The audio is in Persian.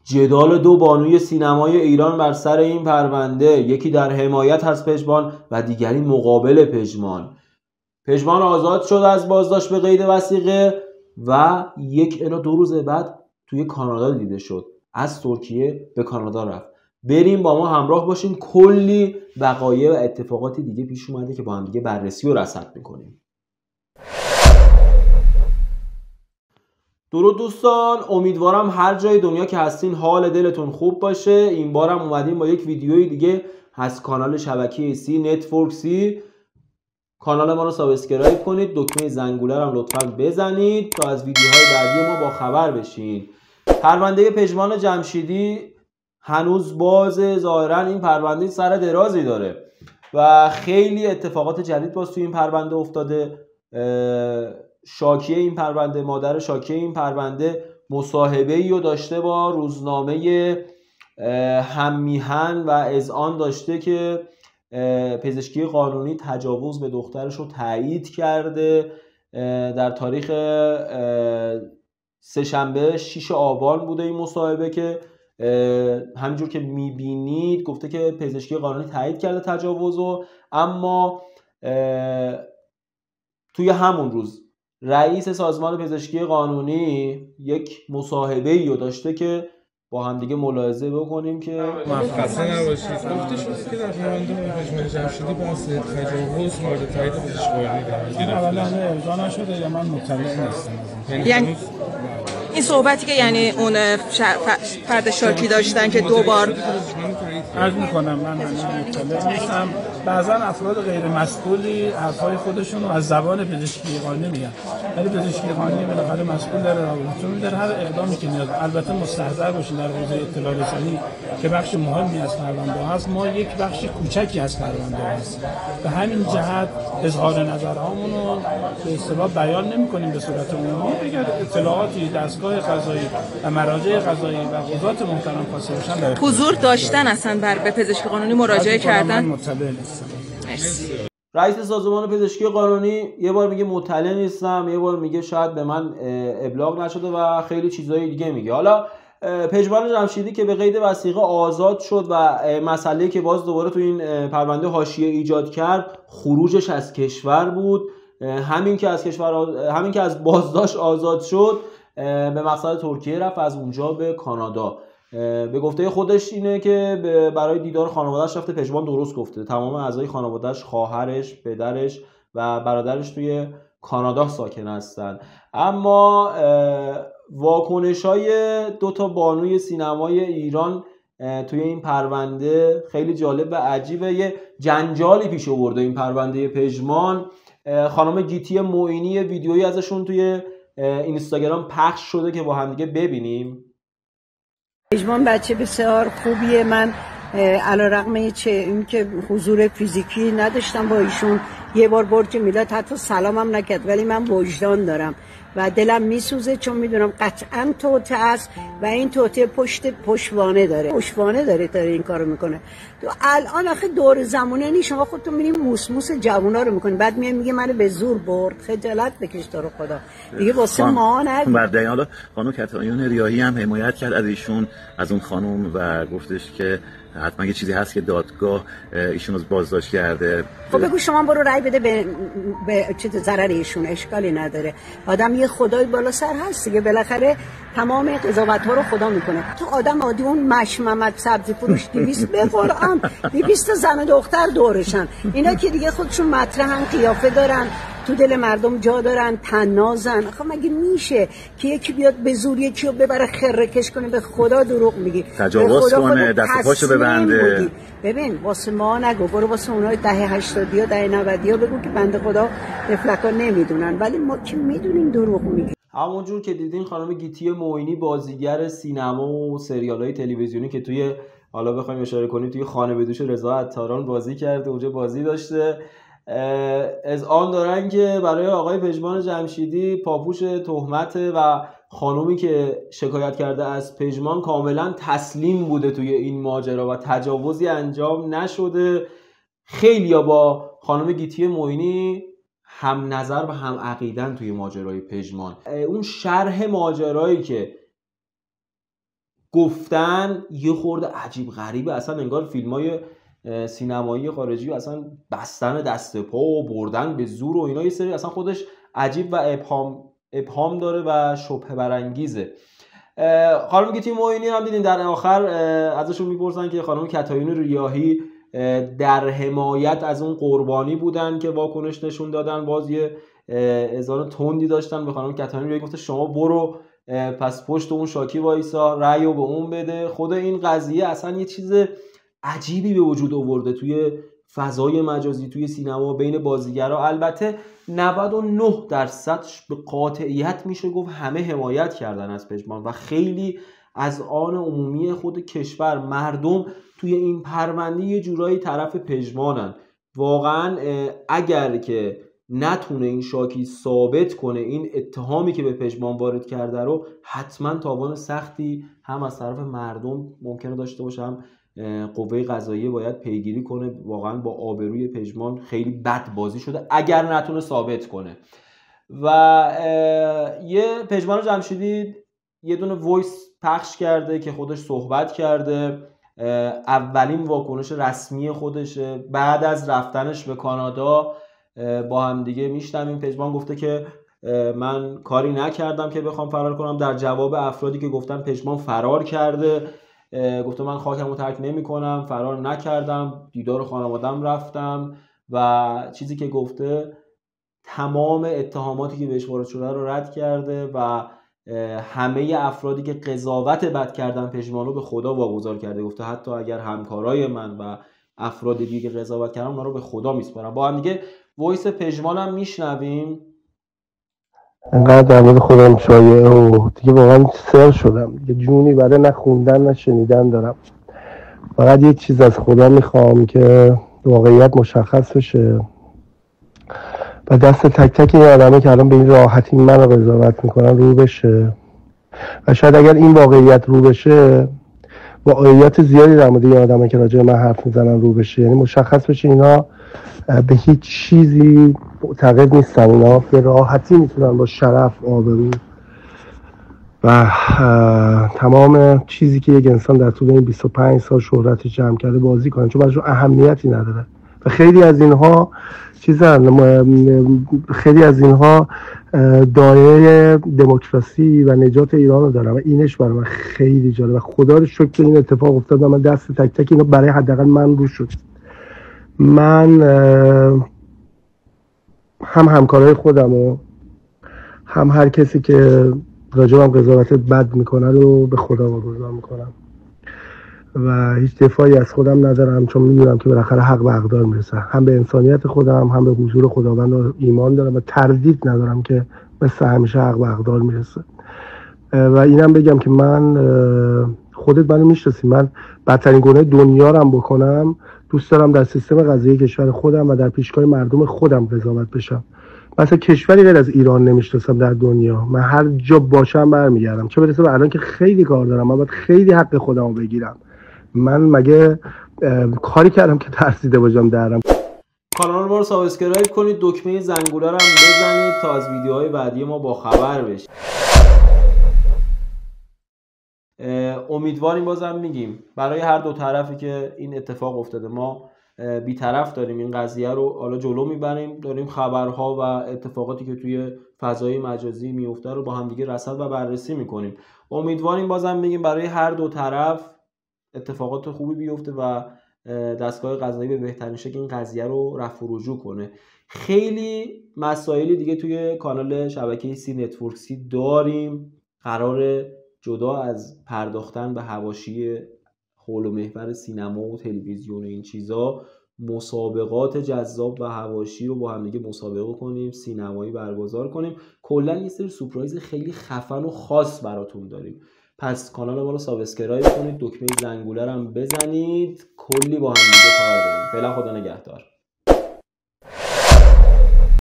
جدال دو بانوی سینمای ایران بر سر این پرونده، یکی در حمایت از پژمان و دیگری مقابل پژمان. پژمان آزاد شد از بازداشت به قید وثیقه و 1 الی 2 روز بعد توی کانادا دیده شد. از ترکیه به کانادا رفت. بریم با ما همراه باشین، کلی وقایع و اتفاقاتی دیگه پیش اومده که با هم دیگه بررسی و رصد میکنیم. درود دوستان، امیدوارم هر جای دنیا که هستین حال دلتون خوب باشه. این بارم اومدیم با یک ویدیوی دیگه از کانال شبکه سی نتورک سی. کانال ما رو سابسکرایب کنید، دکمه زنگوله رو هم لطفاً بزنید تا از ویدیوهای بعدی ما با خبر بشین. پرونده پژمان جمشیدی هنوز بازه. ظاهرا این پرونده سر درازی داره و خیلی اتفاقات جدید باز توی این پرونده افتاده. شاکیه این پرونده، مادر شاکیه این پرونده مصاحبه‌ای رو داشته با روزنامه هممیهن و اذعان داشته که پزشکی قانونی تجاوز به دخترش رو تایید کرده. در تاریخ سه‌شنبه 6 آبان بوده این مصاحبه که همینجور که میبینید گفته که پزشکی قانونی تایید کرده تجاوز رو. اما توی همون روز رئیس سازمان پزشکی قانونی یک مصاحبه‌ای رو داشته که با هم دیگه ملاحظه بکنیم که خسته نباشید. گفته شد که در پرونده پژمان جمشیدی بحث تجاوز مورد تایید پزشکی قانونی قرار گرفته. اولا امضا نشده یا من مطلع نیستم. یعنی این صحبتی که یعنی اون فرد شاکی داشتن که 2 بار عرض میکنم من مطلع نیستم. بعضا افراد غیر مسئولی حرفای خودشون رو از زبان پزشکی قانونی میگن، ولی پزشکی قانونی بالاخره مسئول داره چون در هر اقدامی که نیاز. البته مستحضر باشین در حوزه اطلاع رسانی که بخش مهمی از پرونده هست، ما یک بخش کوچکی از پرونده هست. به همین جهت اظهار نظرهامون رو به اصطلاح بیان نمی‌کنیم به صورت عمومی. اگر اطلاعاتی دستگاه قضایی و مراجع قضایی و قضات محترم خواسته باشن حضور داشتن اصلا به پزشکی قانونی مراجعه کردن. من مطلع نیستم. رئیس سازمان پزشکی قانونی یه بار میگه مطلع نیستم، یه بار میگه شاید به من ابلاغ نشده و خیلی چیزای دیگه میگه. حالا پژمان جمشیدی که به قید وثیقه آزاد شد و مسئله‌ای که باز دوباره تو این پرونده حاشیه ایجاد کرد خروجش از کشور بود. همین که از بازداشت آزاد شد به مقصد ترکیه رفت، از اونجا به کانادا. به گفته خودش اینه که برای دیدار خانواده‌اش رفته. پژمان درست گفته، تمام اعضای خانواده‌اش، خواهرش، پدرش و برادرش توی کانادا ساکن هستن. اما واکنش‌های 2 تا بانوی سینمای ایران توی این پرونده خیلی جالب و عجیبه. یه جنجالی پیش آورده این پرونده پژمان. خانم گیتی معینی ویدیویی ازشون توی اینستاگرام پخش شده که با هم دیگه ببینیم. پژمان بچه بسیار خوبیه. من علیرغم این که حضور فیزیکی نداشتم با ایشون، یه بار برج میلاد حتی سلامم نکرد، ولی من وجدان دارم و دلم میسوزه چون میدونم قطعا توطئه است و این توطئه پشتوانه داره این کارو میکنه. تو الان آخه دور زمونه نیست، شما خودتون میرین موسموس جوونا رو میکنین، بعد میگه منو به زور برد. خجالت بکش تو رو خدا دیگه واسه ما نه. بعد حالا خانم کتایون ریاحی هم حمایت کرد از ایشون، از اون خانم، و گفتش که حتما یه چیزی هست که دادگاه ایشون رو بازداشت کرده. خب بگو شما برو رأی بده به چه ضرر ایشون، اشکالی نداره. آدم یه خدای بالا سر هست دیگه، بالاخره تمام قضاوت‌ها رو خدا میکنه. تو آدم عادی اون مش محمد سبزی فروش 200 به قرآن 200 زن و دختر دورشن، اینا که دیگه خودشون مطرحن، قیافه دارن، تو دل مردم جا دارن، تنازن. آخه مگه میشه که یکی بیاد به زور یکی رو ببره خره‌کش کنه؟ به خدا دروغ میگی، تجاوز کنه، دست پاشو ببنده. ببین واسه ما نگو، برو واسه اونای دهه 80 یا دهه 90 بگو که بنده خدا افلکا نمیدونن، ولی ما که میدونیم دروغ میگی. همونجور که دیدین خانم گیتی معینی بازیگر سینما و سریال‌های تلویزیونی که توی حالا بخوایم اشاره کنیم توی خانه بدوش رضا عطاران بازی کرده، اونجا بازی داشته. اذعان دارن که برای آقای پژمان جمشیدی پاپوش تهمت و خانومی که شکایت کرده از پژمان کاملا تسلیم بوده توی این ماجرا و تجاوزی انجام نشده. خیلیا با خانم گیتی معینی هم نظر و هم عقیدن توی ماجرای پژمان. اون شرح ماجرایی که گفتن یه خورده عجیب غریبه، اصلا انگار فیلمای سینمایی خارجی اصلا بستن دست پا و بردن به زور و اینا یه سری اصلا خودش عجیب و ابهام داره و شبهه برانگیزه. خانم گیتی معینی هم دیدین در آخر ازشون میپرسن که خانم کتایون ریاحی در حمایت از اون قربانی بودن که واکنش نشون دادن، باز یه اذعان تندی داشتن به خانم کتایون ریاحی، گفته شما برو پس پشت اون شاکی وایسا، رأیو به اون بده. خود این قضیه اصلا یه چیز عجیبی به وجود آورده توی فضای مجازی، توی سینما، بین بازیگرا. البته 99% به قاطعیت میشه گفت همه حمایت کردن از پژمان و خیلی از آن عمومی خود کشور، مردم توی این پرونده یه جورایی طرف پژمانن. واقعا اگر که نتونه این شاکی ثابت کنه این اتهامی که به پژمان وارد کرده رو، حتما تاوان سختی هم از طرف مردم ممکنه داشته باشه، هم قوه قضاییه باید پیگیری کنه. واقعا با آبروی پژمان خیلی بد بازی شده اگر نتونه ثابت کنه. و یه پژمان جمشیدی یه دونه وایس پخش کرده که خودش صحبت کرده، اولین واکنش رسمی خودشه بعد از رفتنش به کانادا. با هم دیگه میشنویم. پژمان گفته که من کاری نکردم که بخوام فرار کنم، در جواب افرادی که گفتن پژمان فرار کرده گفته من خاکمو ترک نمی کنم، فرار نکردم، دیدار خانوادم رفتم. و چیزی که گفته تمام اتهاماتی که بهش وارد شده رو رد کرده و همه افرادی که قضاوت بد کردن پژمان رو به خدا واگذار کرده. گفته حتی اگر همکارای من و افراد دیگه که قضاوت کردن اونا رو به خدا میسپارم. با هم دیگه وایس پژمان هم میشنویم. انقدر در مورد خودم شایعه و دیگه واقعا سر شدم، یه جونی برای نه خوندن نه شنیدن دارم. فقط یه چیز از خدا میخوام که واقعیت مشخص بشه و دست تک تک این آدمه که الان به این راحتی من رو قضاوت میکنن رو بشه. و شاید اگر این واقعیت رو بشه، واقعیت زیادی در مورد این آدمه که راجع به من حرف میزنن رو بشه. یعنی مشخص بشه اینا به هیچ چیزی معتقد نیستن، اینا به راحتی میتونن با شرف، آبرو و تمام چیزی که یک انسان در طول این 25 سال شهرت جمع کرده بازی کنن، چون براشون اهمیتی نداره. و خیلی از اینها خیلی از اینها دایره دموکراسی و نجات ایران رو دارن و اینش برای من خیلی جالبه و خدا رو شکر این اتفاق افتاد و من دست تک تک اینو برای حداقل من رو شد. من هم همکارای خودم و هم هر کسی که راجبم قضاوت بد میکنه رو به خدا واگذار میکنم و هیچ دفاعی از خودم ندارم، چون میدونم که بالاخره حق به حقدار میرسه. هم به انسانیت خودم هم به حضور خداوند ایمان دارم و تردید ندارم که مثل همیشه حق به حقدار میرسه. و اینم بگم که من خودت منو میشناسی، من بدترین گناه دنیا رو هم بکنم دوست دارم در سیستم قضایی کشور خودم و در پیشگاه مردم خودم قضاوت بشم. مثلا کشوری غیر از ایران نمیشناسم در دنیا. من هر جا باشم برمیگردم، چه برسه به الان که خیلی کار دارم، من باید خیلی حق خودمو بگیرم. من مگه کاری کردم که ترسیده باشم درم؟ کانال ما رو سابسکرایب کنید، دکمه زنگوله رو هم بزنید تا از ویدیوهای بعدی ما با خبر بشید. امیدواریم، بازم میگیم، برای هر دو طرفی که این اتفاق افتاده. ما بی‌طرف داریم این قضیه رو حالا جلو میبریم، داریم خبرها و اتفاقاتی که توی فضای مجازی میفته رو با هم دیگه رصد و بررسی میکنیم. امیدواریم، بازم میگیم، برای هر دو طرف اتفاقات خوبی بیفته و دستگاه قضایی به بهترین شکل این قضیه رو رفع و رجوع کنه. خیلی مسائلی دیگه توی کانال شبکه سی نتورکسی داریم. قرار جدا از پرداختن به حواشی حول و محور سینما و تلویزیون و این چیزا، مسابقات جذاب و حواشی رو با هم دیگه مسابقه کنیم، سینمایی برگزار کنیم. کلا یه سری سورپرایز خیلی خفن و خاص براتون داریم. پس کانال ما رو سابسکرایب کنید، دکمه زنگوله رو هم بزنید. کلی با هم دیگه کار داریم. فعلا خدا نگهدار.